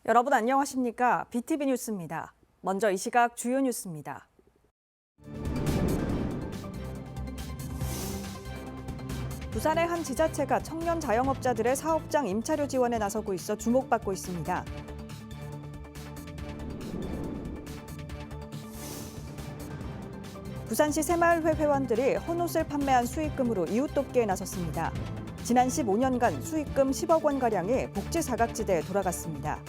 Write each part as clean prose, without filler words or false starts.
여러분 안녕하십니까? BTV 뉴스입니다. 먼저 이 시각 주요 뉴스입니다. 부산의 한 지자체가 청년 자영업자들의 사업장 임차료 지원에 나서고 있어 주목받고 있습니다. 부산시 새마을회 회원들이 헌옷을 판매한 수익금으로 이웃 돕기에 나섰습니다. 지난 15년간 수익금 10억 원가량이 복지 사각지대에 돌아갔습니다.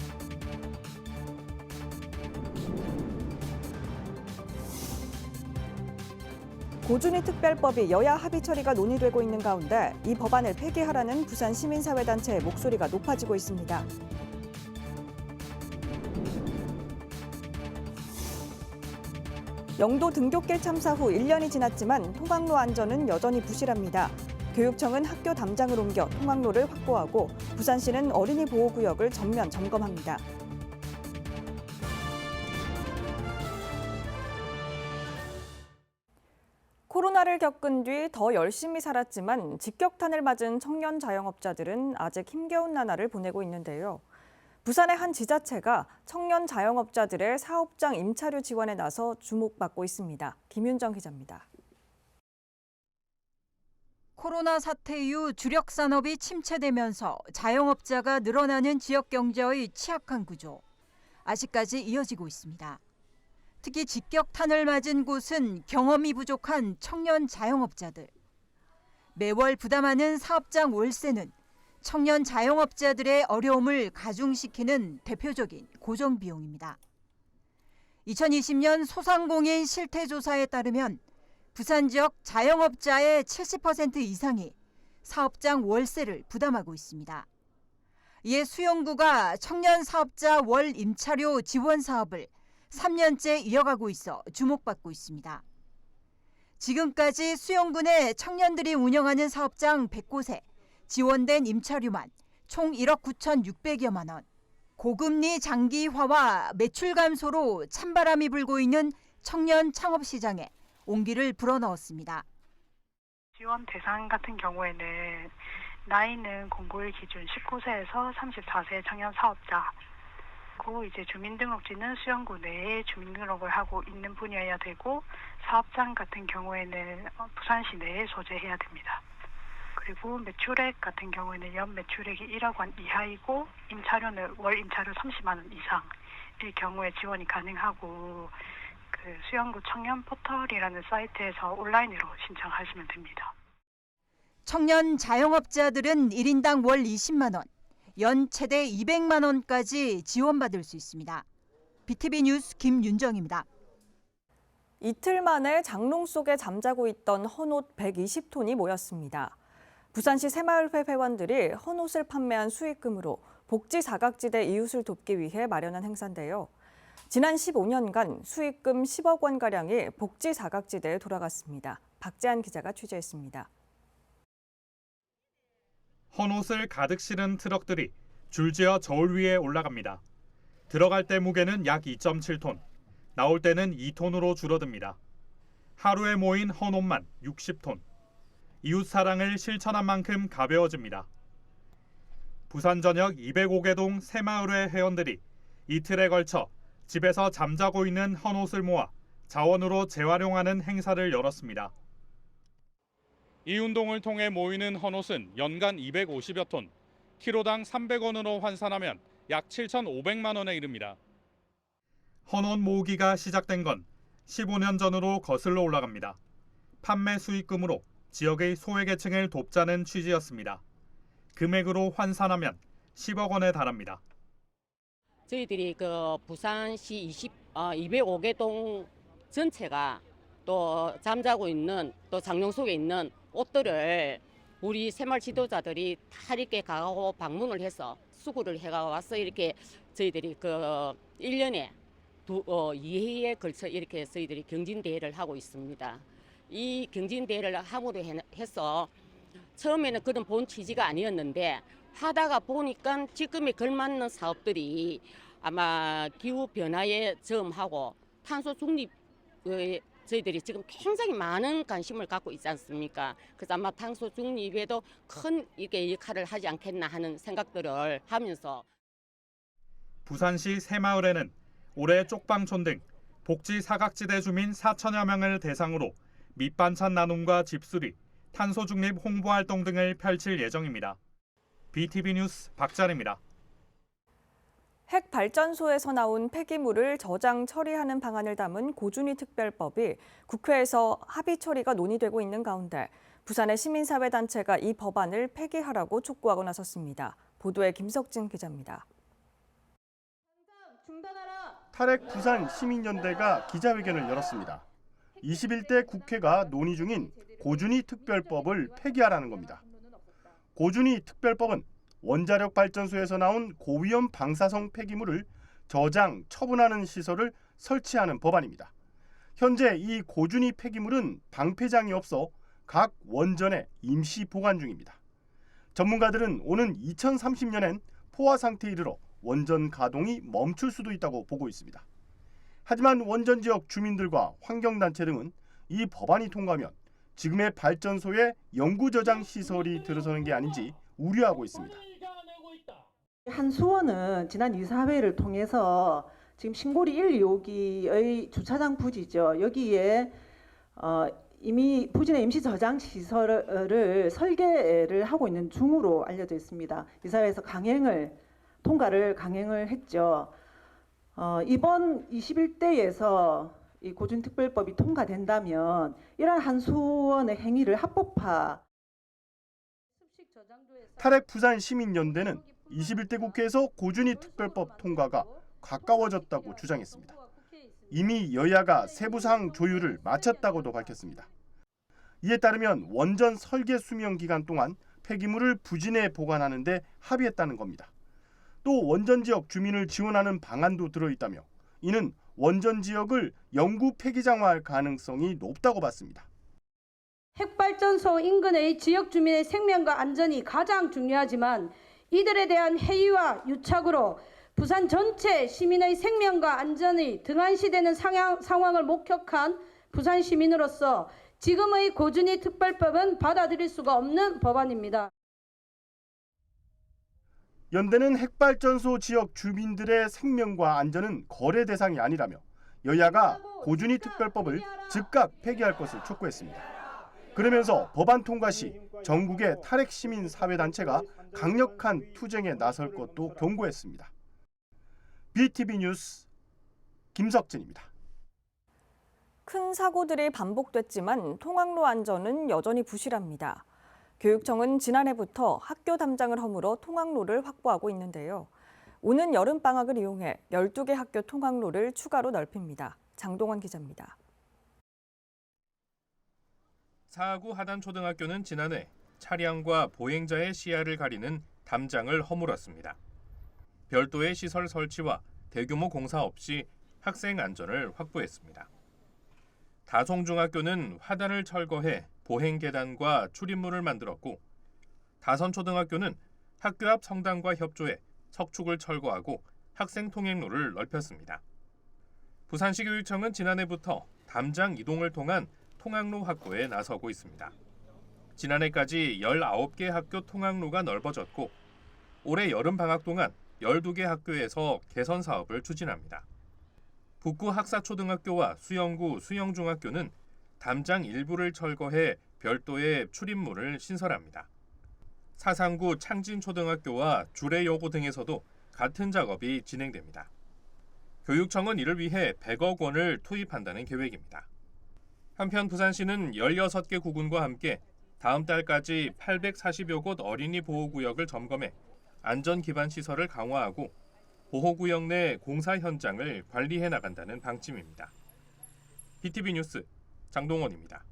고준위 특별법이 여야 합의 처리가 논의되고 있는 가운데 이 법안을 폐기하라는 부산 시민사회단체의 목소리가 높아지고 있습니다. 영도 등굣길 참사 후 1년이 지났지만 통학로 안전은 여전히 부실합니다. 교육청은 학교 담장을 옮겨 통학로를 확보하고 부산시는 어린이 보호구역을 전면 점검합니다. 코로나를 겪은 뒤 더 열심히 살았지만 직격탄을 맞은 청년 자영업자들은 아직 힘겨운 나날을 보내고 있는데요. 부산의 한 지자체가 청년 자영업자들의 사업장 임차료 지원에 나서 주목받고 있습니다. 김윤정 기자입니다. 코로나 사태 이후 주력 산업이 침체되면서 자영업자가 늘어나는 지역 경제의 취약한 구조, 아직까지 이어지고 있습니다. 특히 직격탄을 맞은 곳은 경험이 부족한 청년 자영업자들. 매월 부담하는 사업장 월세는 청년 자영업자들의 어려움을 가중시키는 대표적인 고정비용입니다. 2020년 소상공인 실태조사에 따르면 부산 지역 자영업자의 70% 이상이 사업장 월세를 부담하고 있습니다. 이에 수영구가 청년 사업자 월 임차료 지원 사업을 3년째 이어가고 있어 주목받고 있습니다. 지금까지 수영군의 청년들이 운영하는 사업장 100곳에 지원된 임차료만 총 1억 9,600여만 원. 고금리 장기화와 매출 감소로 찬바람이 불고 있는 청년 창업 시장에 온기를 불어넣었습니다. 지원 대상 같은 경우에는 나이는 공고일 기준 19세에서 34세 청년 사업자, 이제 주민등록지는 수영구 내에 주민등록을 하고 있는 분이어야 되고 사업장 같은 경우에는 부산시 내에 소재해야 됩니다. 그리고 매출액 같은 경우에는 연 매출액이 1억 원 이하이고 임차료는 월 임차료 30만 원 이상일 경우에 지원이 가능하고 수영구 청년 포털이라는 사이트에서 온라인으로 신청하시면 됩니다. 청년 자영업자들은 1인당 월 20만 원, 연 최대 200만 원까지 지원받을 수 있습니다. BTV 뉴스 김윤정입니다. 이틀 만에 장롱 속에 잠자고 있던 헌옷 120톤이 모였습니다. 부산시 새마을회 회원들이 헌옷을 판매한 수익금으로 복지 사각지대 이웃을 돕기 위해 마련한 행사인데요. 지난 15년간 수익금 10억 원가량이 복지 사각지대에 돌아갔습니다. 박재한 기자가 취재했습니다. 헌옷을 가득 실은 트럭들이 줄지어 저울 위에 올라갑니다. 들어갈 때 무게는 약 2.7톤, 나올 때는 2톤으로 줄어듭니다. 하루에 모인 헌옷만 60톤. 이웃 사랑을 실천한 만큼 가벼워집니다. 부산 전역 205개동 새마을회 회원들이 이틀에 걸쳐 집에서 잠자고 있는 헌옷을 모아 자원으로 재활용하는 행사를 열었습니다. 이 운동을 통해 모이는 헌옷은 연간 250여 톤, 키로당 300원으로 환산하면 약 7,500만 원에 이릅니다. 헌옷 모으기가 시작된 건 15년 전으로 거슬러 올라갑니다. 판매 수익금으로 지역의 소외계층을 돕자는 취지였습니다. 금액으로 환산하면 10억 원에 달합니다. 저희들이 부산시 205개동 전체가 또 잠자고 있는 또 장롱 속에 있는 옷들을 우리 새마을 지도자들이 다 이렇게 가고 방문을 해서 수구를 해가 와서 이렇게 저희들이 1년에 2회에 걸쳐 이렇게 저희들이 경진대회를 하고 있습니다. 이 경진대회를 함으로 해서 처음에는 그런 본 취지가 아니었는데 하다가 보니까 지금에 걸맞는 사업들이 아마 기후 변화에 저음하고 탄소 중립에 저희들이 지금 굉장히 많은 관심을 갖고 있지 않습니까? 그래서 아마 탄소 중립에도 큰 이게 역할을 하지 않겠나 하는 생각들을 하면서 부산시 새마을에는 올해 쪽방촌 등 복지 사각지대 주민 4천여 명을 대상으로 밑반찬 나눔과 집수리, 탄소 중립 홍보 활동 등을 펼칠 예정입니다. BTV 뉴스 박자래입니다. 핵 발전소에서 나온 폐기물을 저장 처리하는 방안을 담은 고준위 특별법이 국회에서 합의 처리가 논의되고 있는 가운데 부산의 시민사회단체가 이 법안을 폐기하라고 촉구하고 나섰습니다. 보도에 김석진 기자입니다. 탈핵 부산 시민연대가 기자회견을 열었습니다. 21대 국회가 논의 중인 고준위 특별법을 폐기하라는 겁니다. 고준위 특별법은 원자력 발전소에서 나온 고위험 방사성 폐기물을 저장, 처분하는 시설을 설치하는 법안입니다. 현재 이 고준위 폐기물은 방패장이 없어 각 원전에 임시 보관 중입니다. 전문가들은 오는 2030년엔 포화 상태에 이르러 원전 가동이 멈출 수도 있다고 보고 있습니다. 하지만 원전 지역 주민들과 환경단체 등은 이 법안이 통과하면 지금의 발전소에 영구 저장 시설이 들어서는 게 아닌지 우려하고 있습니다. 한수원은 지난 이사회를 통해서 지금 신고리 1, 2호기의 주차장 부지죠. 여기에 이미 부진의 임시 저장 시설을 설계를 하고 있는 중으로 알려져 있습니다. 이사회에서 통과를 강행을 했죠. 이번 21대에서 이 고준특별법이 통과된다면 이러한 한수원의 행위를 합법화. 탈핵 부산 시민연대는 21대 국회에서 고준위 특별법 통과가 가까워졌다고 주장했습니다. 이미 여야가 세부사항 조율을 마쳤다고도 밝혔습니다. 이에 따르면 원전 설계 수명 기간 동안 폐기물을 부진에 보관하는 데 합의했다는 겁니다. 또 원전 지역 주민을 지원하는 방안도 들어있다며 이는 원전 지역을 영구 폐기장화할 가능성이 높다고 봤습니다. 핵발전소 인근의 지역 주민의 생명과 안전이 가장 중요하지만 이들에 대한 해이와 유착으로 부산 전체 시민의 생명과 안전이 등한시되는 상황을 목격한 부산 시민으로서 지금의 고준위 특별법은 받아들일 수가 없는 법안입니다. 연대는 핵발전소 지역 주민들의 생명과 안전은 거래 대상이 아니라며 여야가 고준위 특별법을 즉각 폐기할 것을 촉구했습니다. 그러면서 법안 통과 시 전국의 탈핵 시민 사회단체가 강력한 투쟁에 나설 것도 경고했습니다. BTV 뉴스 김석진입니다. 큰 사고들이 반복됐지만 통학로 안전은 여전히 부실합니다. 교육청은 지난해부터 학교 담장을 허물어 통학로를 확보하고 있는데요. 오는 여름방학을 이용해 12개 학교 통학로를 추가로 넓힙니다. 장동원 기자입니다. 사하구 하단초등학교는 지난해 차량과 보행자의 시야를 가리는 담장을 허물었습니다. 별도의 시설 설치와 대규모 공사 없이 학생 안전을 확보했습니다. 다송중학교는 화단을 철거해 보행 계단과 출입문을 만들었고 다선초등학교는 학교 앞 성당과 협조해 석축을 철거하고 학생 통행로를 넓혔습니다. 부산시 교육청은 지난해부터 담장 이동을 통한 통학로 확보에 나서고 있습니다. 지난해까지 19개 학교 통학로가 넓어졌고 올해 여름방학 동안 12개 학교에서 개선 사업을 추진합니다. 북구 학사초등학교와 수영구 수영중학교는 담장 일부를 철거해 별도의 출입문을 신설합니다. 사상구 창진초등학교와 주례여고 등에서도 같은 작업이 진행됩니다. 교육청은 이를 위해 100억 원을 투입한다는 계획입니다. 한편 부산시는 16개 구군과 함께 다음 달까지 840여 곳 어린이 보호구역을 점검해 안전 기반 시설을 강화하고 보호구역 내 공사 현장을 관리해 나간다는 방침입니다. BTV 뉴스 장동원입니다.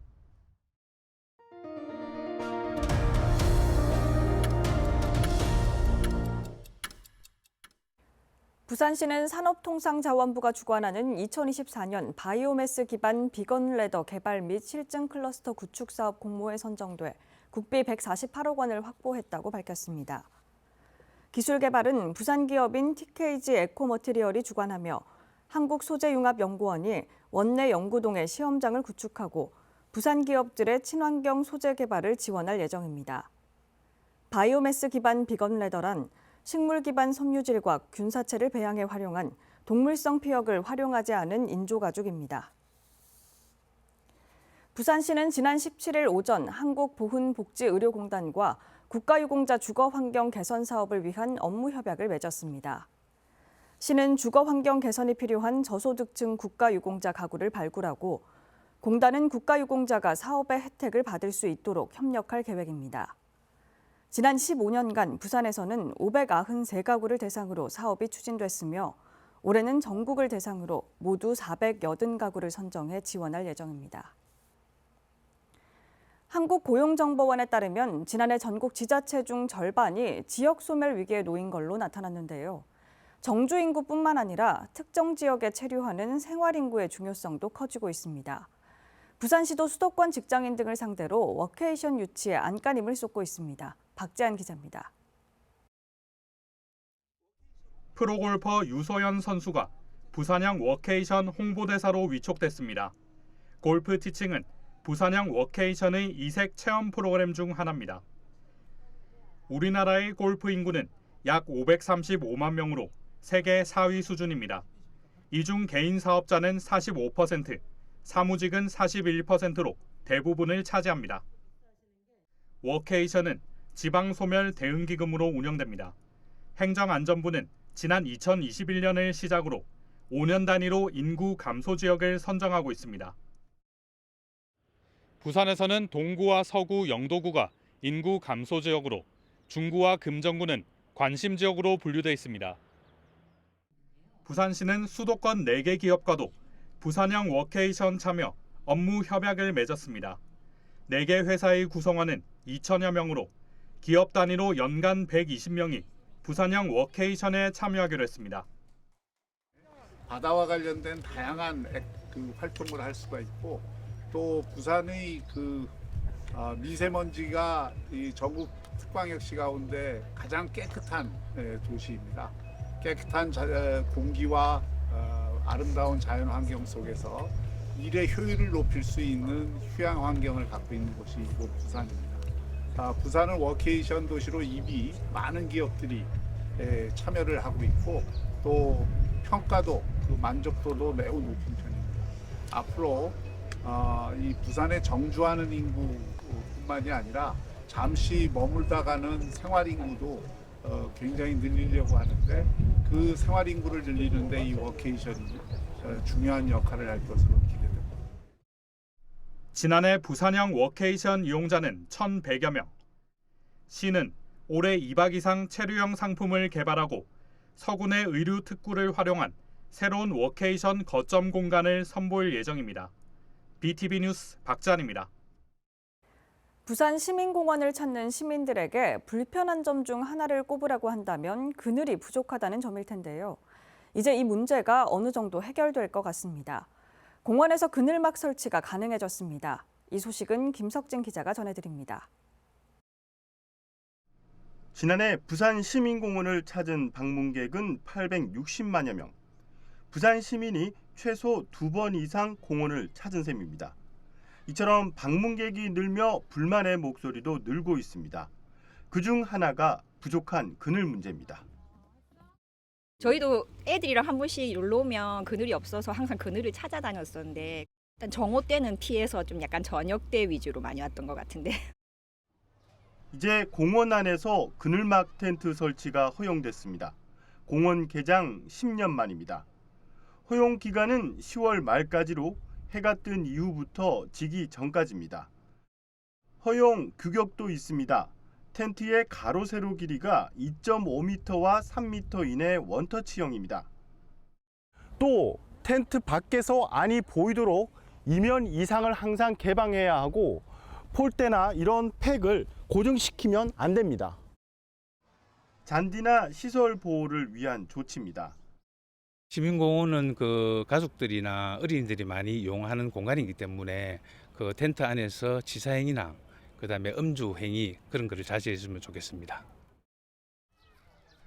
부산시는 산업통상자원부가 주관하는 2024년 바이오매스 기반 비건 레더 개발 및 실증 클러스터 구축 사업 공모에 선정돼 국비 148억 원을 확보했다고 밝혔습니다. 기술 개발은 부산 기업인 TKG 에코머티리얼이 주관하며 한국소재융합연구원이 원내 연구동에 시험장을 구축하고 부산 기업들의 친환경 소재 개발을 지원할 예정입니다. 바이오매스 기반 비건 레더란 식물 기반 섬유질과 균사체를 배양해 활용한 동물성 피혁을 활용하지 않은 인조가죽입니다. 부산시는 지난 17일 오전 한국보훈복지의료공단과 국가유공자 주거환경 개선 사업을 위한 업무 협약을 맺었습니다. 시는 주거환경 개선이 필요한 저소득층 국가유공자 가구를 발굴하고 공단은 국가유공자가 사업의 혜택을 받을 수 있도록 협력할 계획입니다. 지난 15년간 부산에서는 593가구를 대상으로 사업이 추진됐으며 올해는 전국을 대상으로 모두 480가구를 선정해 지원할 예정입니다. 한국고용정보원에 따르면 지난해 전국 지자체 중 절반이 지역 소멸 위기에 놓인 걸로 나타났는데요. 정주 인구뿐만 아니라 특정 지역에 체류하는 생활 인구의 중요성도 커지고 있습니다. 부산시도 수도권 직장인 등을 상대로 워케이션 유치에 안간힘을 쏟고 있습니다. 박재한 기자입니다. 프로골퍼 유소연 선수가 부산형 워케이션 홍보대사로 위촉됐습니다. 골프 티칭은 부산형 워케이션의 이색 체험 프로그램 중 하나입니다. 우리나라의 골프 인구는 약 535만 명으로 세계 4위 수준입니다. 이 중 개인 사업자는 45%, 사무직은 41%로 대부분을 차지합니다. 워케이션은 지방소멸 대응기금으로 운영됩니다. 행정안전부는 지난 2021년을 시작으로 5년 단위로 인구 감소 지역을 선정하고 있습니다. 부산에서는 동구와 서구, 영도구가 인구 감소 지역으로 중구와 금정구는 관심 지역으로 분류돼 있습니다. 부산시는 수도권 4개 기업과도 부산형 워케이션 참여 업무 협약을 맺었습니다. 4개 회사의 구성원은 2천여 명으로 기업 단위로 연간 120명이 부산형 워케이션에 참여하기로 했습니다. 바다와 관련된 다양한 활동을 할 수가 있고 또 부산의 미세먼지가 이 전국 특광역시 가운데 가장 깨끗한 도시입니다. 깨끗한 공기와 아름다운 자연 환경 속에서 일의 효율을 높일 수 있는 휴양 환경을 갖고 있는 곳이 이곳 부산입니다. 부산은 워케이션 도시로 이미 많은 기업들이 참여를 하고 있고 또 평가도 만족도도 매우 높은 편입니다. 앞으로 이 부산에 정주하는 인구뿐만이 아니라 잠시 머물다 가는 생활 인구도 굉장히 늘리려고 하는데 그 생활 인구를 늘리는데 이 워케이션이 중요한 역할을 할 것으로 기대됩니다. 지난해 부산형 워케이션 이용자는 1,100여 명. 시는 올해 2박 이상 체류형 상품을 개발하고 서군의 의류 특구를 활용한 새로운 워케이션 거점 공간을 선보일 예정입니다. BTV 뉴스 박재한입니다. 부산 시민공원을 찾는 시민들에게 불편한 점 중 하나를 꼽으라고 한다면 그늘이 부족하다는 점일 텐데요. 이제 이 문제가 어느 정도 해결될 것 같습니다. 공원에서 그늘막 설치가 가능해졌습니다. 이 소식은 김석진 기자가 전해드립니다. 지난해 부산 시민공원을 찾은 방문객은 860만여 명. 부산 시민이 최소 2번 이상 공원을 찾은 셈입니다. 이처럼 방문객이 늘며 불만의 목소리도 늘고 있습니다. 그중 하나가 부족한 그늘 문제입니다. 저희도 애들이랑 한 번씩 놀러 오면 그늘이 없어서 항상 그늘을 찾아다녔었는데 일단 정오 때는 피해서 좀 약간 저녁 때 위주로 많이 왔던 것 같은데. 이제 공원 안에서 그늘막 텐트 설치가 허용됐습니다. 공원 개장 10년 만입니다. 허용 기간은 10월 말까지로 해가 뜬 이후부터 지기 전까지입니다. 허용 규격도 있습니다. 텐트의 가로 세로 길이가 2.5m와 3m 이내 원터치형입니다. 또 텐트 밖에서 안이 보이도록 이면 이상을 항상 개방해야 하고 폴대나 이런 팩을 고정시키면 안 됩니다. 잔디나 시설 보호를 위한 조치입니다. 시민공원은 가족들이나 어린이들이 많이 이용하는 공간이기 때문에 텐트 안에서 치사행위나 그다음에 음주행위 그런 거를 자제해 주면 좋겠습니다.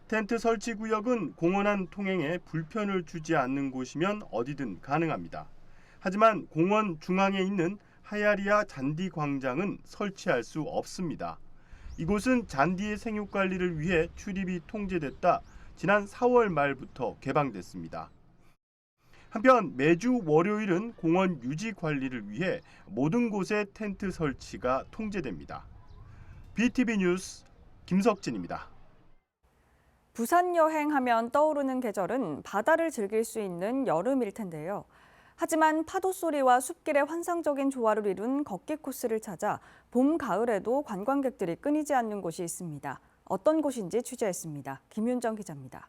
텐트 설치 구역은 공원 안 통행에 불편을 주지 않는 곳이면 어디든 가능합니다. 하지만 공원 중앙에 있는 하야리아 잔디 광장은 설치할 수 없습니다. 이곳은 잔디의 생육 관리를 위해 출입이 통제됐다 지난 4월 말부터 개방됐습니다. 한편 매주 월요일은 공원 유지 관리를 위해 모든 곳에 텐트 설치가 통제됩니다. BTV 뉴스 김석진입니다. 부산 여행하면 떠오르는 계절은 바다를 즐길 수 있는 여름일 텐데요. 하지만 파도 소리와 숲길의 환상적인 조화를 이룬 걷기 코스를 찾아 봄, 가을에도 관광객들이 끊이지 않는 곳이 있습니다. 어떤 곳인지 취재했습니다. 김윤정 기자입니다.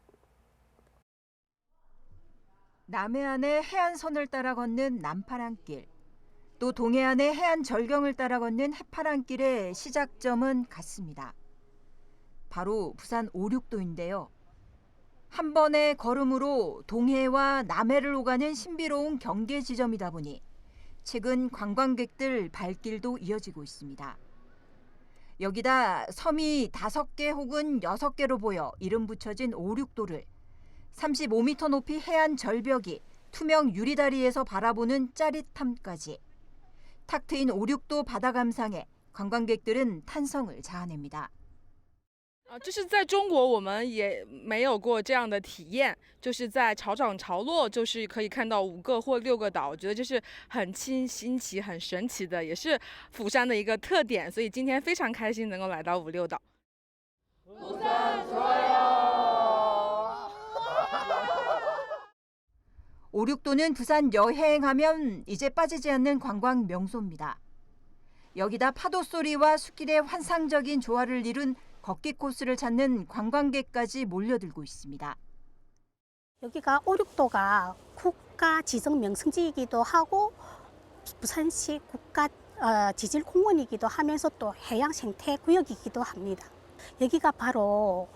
남해안의 해안선을 따라 걷는 남파랑길, 또 동해안의 해안 절경을 따라 걷는 해파랑길의 시작점은 같습니다. 바로 부산 오륙도인데요. 한 번의 걸음으로 동해와 남해를 오가는 신비로운 경계 지점이다 보니 최근 관광객들 발길도 이어지고 있습니다. 여기다 섬이 5개 혹은 6개로 보여 이름 붙여진 오륙도를 35m 높이 해안 절벽이 투명 유리다리에서 바라보는 짜릿함까지 탁 트인 오륙도 바다 감상에 관광객들은 탄성을 자아냅니다. 就是在中国我们也没有过这样的体验，就是在潮涨潮落，就是可以看到5个或6个岛，我觉得这是很新奇、很神奇的，也是釜山的一个特点，所以今天非常开心能够来到5、6岛。 오륙도는 부산 여행하면 이제 빠지지 않는 관광 명소입니다. 여기다 파도 소리와 숲길의 환상적인 조화를 이룬 걷기 코스를 찾는 관광객까지 몰려들고 있습니다. 여기가 오륙도가 국가 지정 명승지이기도 하고 부산시 국가 지질공원이기도 하면서 또 해양생태구역이기도 합니다. 여기가 바로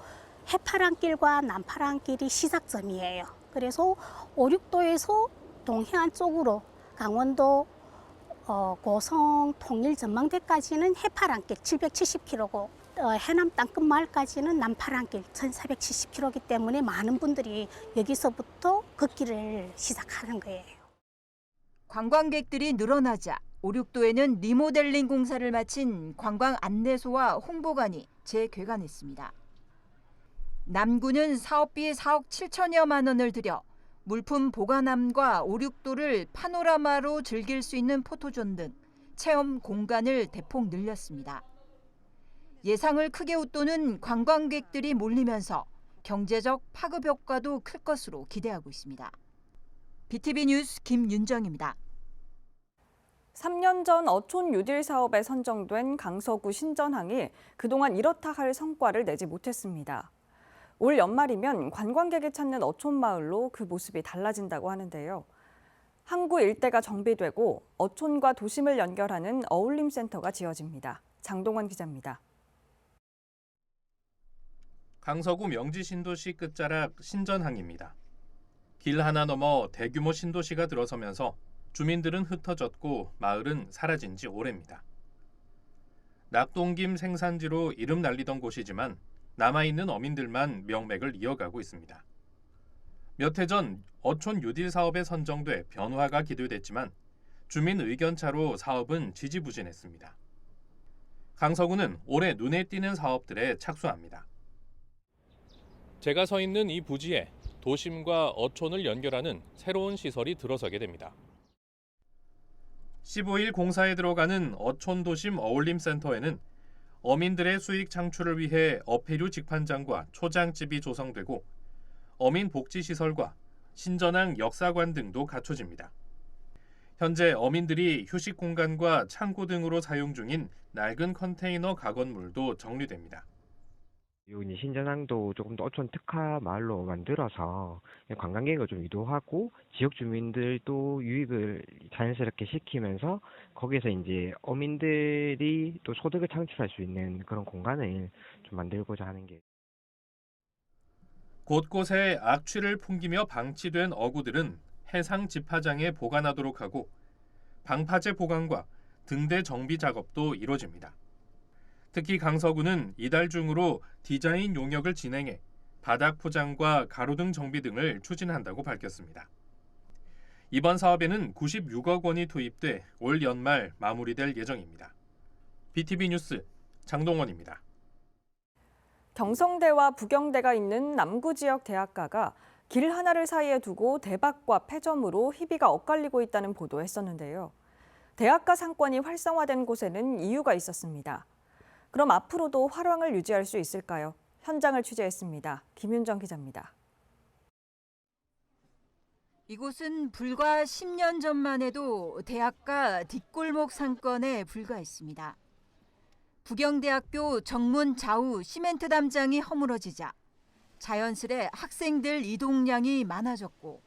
해파랑길과 남파랑길이 시작점이에요. 그래서 오륙도에서 동해안 쪽으로 강원도 고성 통일 전망대까지는 해파랑길 770km고 해남 땅끝마을까지는 남파랑길 1470km이기 때문에 많은 분들이 여기서부터 걷기를 시작하는 거예요. 관광객들이 늘어나자 오륙도에는 리모델링 공사를 마친 관광 안내소와 홍보관이 재개관했습니다. 남구는 사업비 4억 7천여만 원을 들여 물품 보관함과 오륙도를 파노라마로 즐길 수 있는 포토존 등 체험 공간을 대폭 늘렸습니다. 예상을 크게 웃도는 관광객들이 몰리면서 경제적 파급 효과도 클 것으로 기대하고 있습니다. BTV 뉴스 김윤정입니다. 3년 전 어촌 뉴딜 사업에 선정된 강서구 신전항이 그동안 이렇다 할 성과를 내지 못했습니다. 올 연말이면 관광객이 찾는 어촌 마을로 그 모습이 달라진다고 하는데요. 항구 일대가 정비되고 어촌과 도심을 연결하는 어울림센터가 지어집니다. 장동원 기자입니다. 강서구 명지 신도시 끝자락 신전항입니다. 길 하나 넘어 대규모 신도시가 들어서면서 주민들은 흩어졌고 마을은 사라진 지 오래입니다. 낙동김 생산지로 이름 날리던 곳이지만 남아있는 어민들만 명맥을 이어가고 있습니다. 몇 해 전 어촌 뉴딜 사업에 선정돼 변화가 기대됐지만 주민 의견차로 사업은 지지부진했습니다. 강서구는 올해 눈에 띄는 사업들에 착수합니다. 제가 서 있는 이 부지에 도심과 어촌을 연결하는 새로운 시설이 들어서게 됩니다. 15일 공사에 들어가는 어촌도심 어울림센터에는 어민들의 수익 창출을 위해 어패류 직판장과 초장집이 조성되고 어민 복지시설과 신전항 역사관 등도 갖춰집니다. 현재 어민들이 휴식 공간과 창고 등으로 사용 중인 낡은 컨테이너 가건물도 정리됩니다. 이 신전항도 조금 더 어촌 특화 마을로 만들어서 관광객을 좀 유도하고 지역 주민들도 유익을 자연스럽게 시키면서 거기서 이제 어민들이 또 소득을 창출할 수 있는 그런 공간을 좀 만들고자 하는 게. 곳곳에 악취를 풍기며 방치된 어구들은 해상 집화장에 보관하도록 하고 방파제 보관과 등대 정비 작업도 이루어집니다. 특히 강서구는 이달 중으로 디자인 용역을 진행해 바닥 포장과 가로등 정비 등을 추진한다고 밝혔습니다. 이번 사업에는 96억 원이 투입돼 올 연말 마무리될 예정입니다. BTV 뉴스 장동원입니다. 경성대와 부경대가 있는 남구 지역 대학가가 길 하나를 사이에 두고 대박과 폐점으로 희비가 엇갈리고 있다는 보도했었는데요. 대학가 상권이 활성화된 곳에는 이유가 있었습니다. 그럼 앞으로도 활황을 유지할 수 있을까요? 현장을 취재했습니다. 김윤정 기자입니다. 이곳은 불과 10년 전만 해도 대학가 뒷골목 상권에 불과했습니다. 부경대학교 정문 좌우 시멘트 담장이 허물어지자 자연스레 학생들 이동량이 많아졌고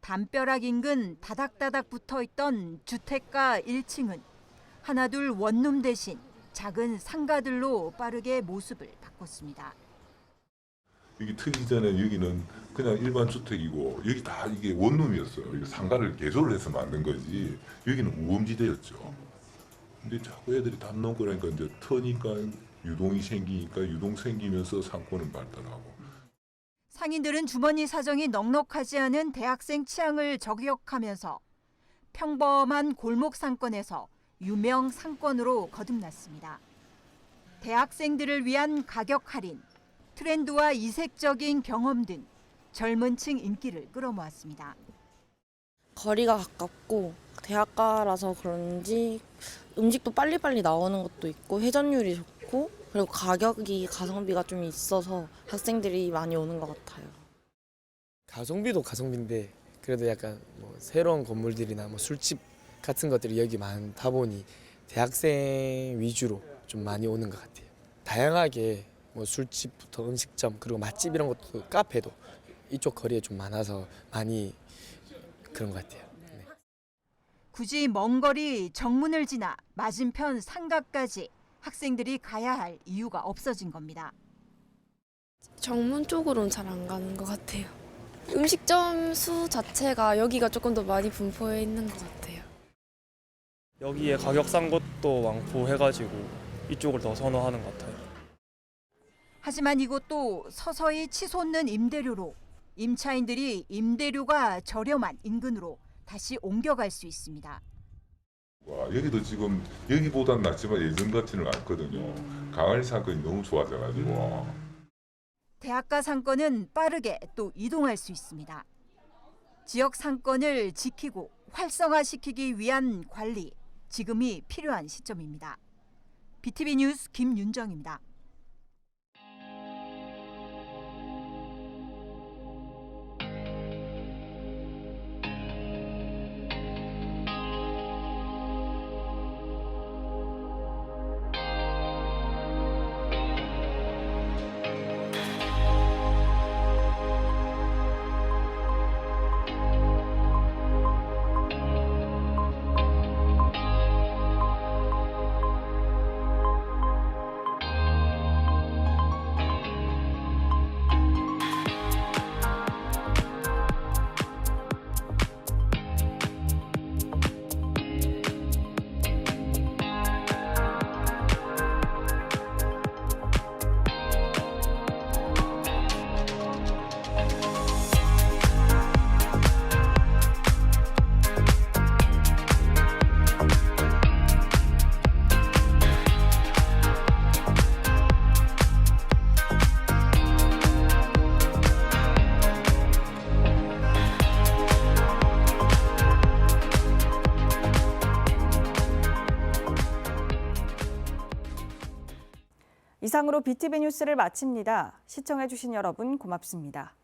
담벼락 인근 다닥다닥 붙어있던 주택가 1층은 하나둘 원룸 대신 작은 상가들로 빠르게 모습을 바꿨습니다. 여기 트기 전에 여기는 그냥 일반 주택이고 여기 다 이게 원룸이었어요. 이거 상가를 개조를 해서 만든 거지. 여기는 우범지대였죠. 근데 자꾸 애들이 담 넘고 그러니까 이제 터니까 유동이 생기니까 유동 생기면서 상권은 발달하고. 상인들은 주머니 사정이 넉넉하지 않은 대학생 취향을 저격하면서 평범한 골목 상권에서 유명 상권으로 거듭났습니다. 대학생들을 위한 가격 할인, 트렌드와 이색적인 경험 등 젊은 층 인기를 끌어모았습니다. 거리가 가깝고 대학가라서 그런지 음식도 빨리빨리 나오는 것도 있고 회전율이 좋고 그리고 가격이 가성비가 좀 있어서 학생들이 많이 오는 것 같아요. 가성비도 가성비인데 그래도 약간 뭐 새로운 건물들이나 뭐 술집 같은 것들이 여기 많다 보니 대학생 위주로 좀 많이 오는 것 같아요. 다양하게 뭐 술집부터 음식점 그리고 맛집 이런 것도 카페도 이쪽 거리에 좀 많아서 많이 그런 것 같아요. 네. 굳이 먼 거리 정문을 지나 맞은편 상가까지 학생들이 가야 할 이유가 없어진 겁니다. 정문 쪽으로는 잘 안 가는 것 같아요. 음식점 수 자체가 여기가 조금 더 많이 분포해 있는 것 같아요. 여기에 가격 싼 것도 많고 해가지고 이쪽을 더 선호하는 것 같아요. 하지만 이곳도 서서히 치솟는 임대료로 임차인들이 임대료가 저렴한 인근으로 다시 옮겨갈 수 있습니다. 와, 여기도 지금 여기보단 낫지만 예전 같지는 않거든요. 강아리 상권이 너무 좋아져가지고. 대학가 상권은 빠르게 또 이동할 수 있습니다. 지역 상권을 지키고 활성화시키기 위한 관리, 지금이 필요한 시점입니다. BTV 뉴스 김윤정입니다. 이상으로 BTV 뉴스를 마칩니다. 시청해주신 여러분 고맙습니다.